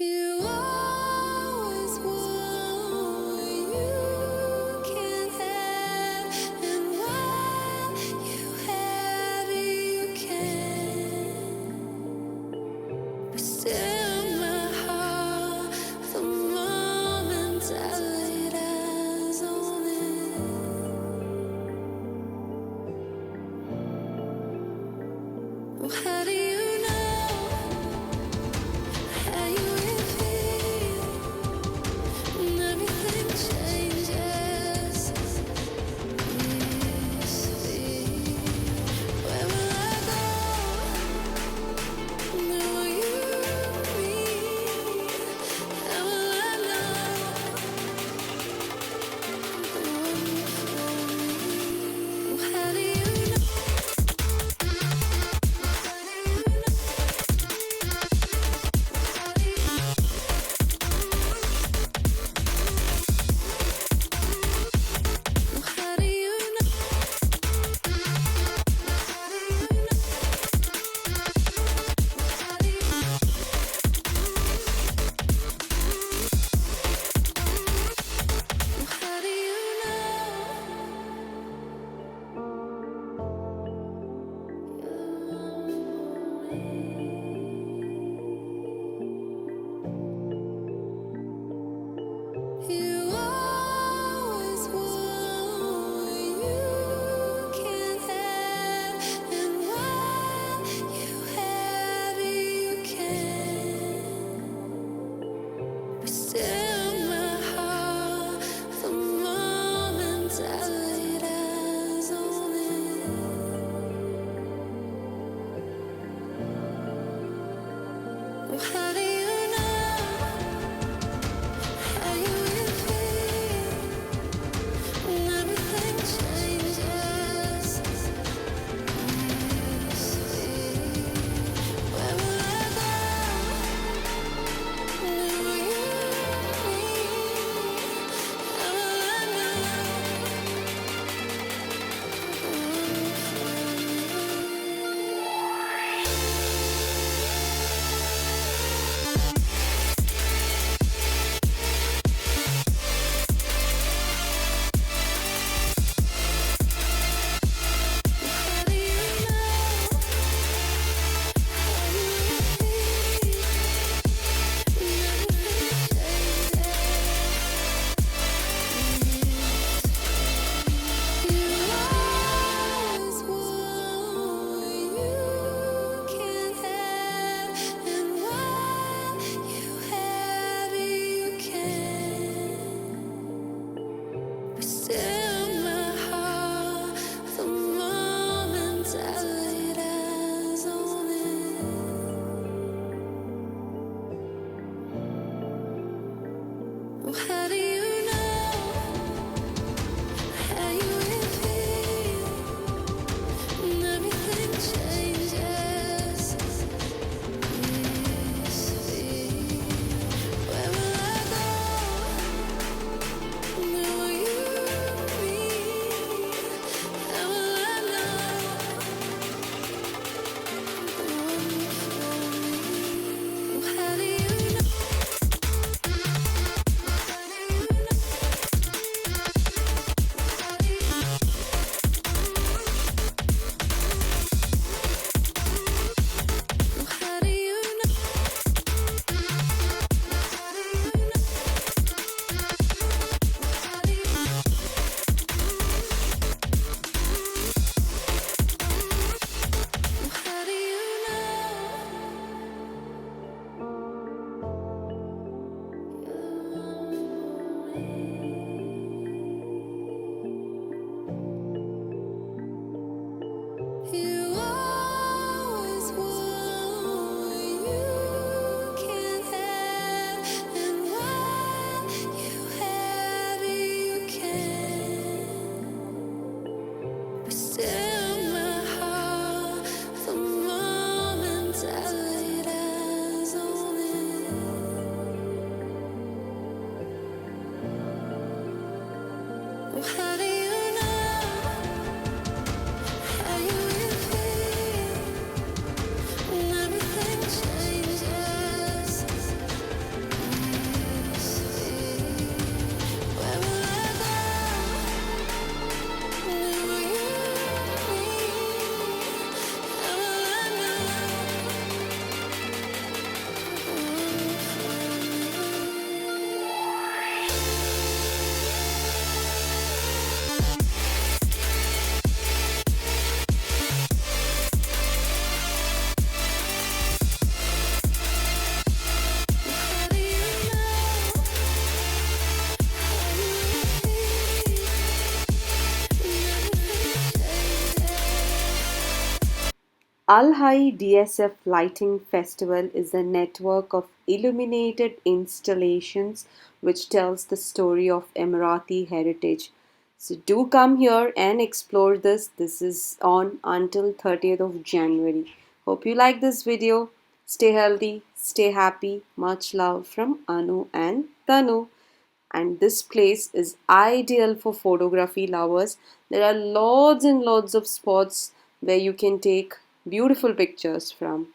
You always want what you can't have, and while you have it, you can. But still, my heart, the moment I laid eyes on it. Well, how do you know how you will feel? Al-Hai DSF Lighting Festival is a network of illuminated installations which tells the story of Emirati heritage. So do come here and explore this. This is on until 30th of January. Hope you like this video. Stay healthy, stay happy. Much love from Anu and Tanu. And this place is ideal for photography lovers. There are lots and lots of spots where you can take beautiful pictures from.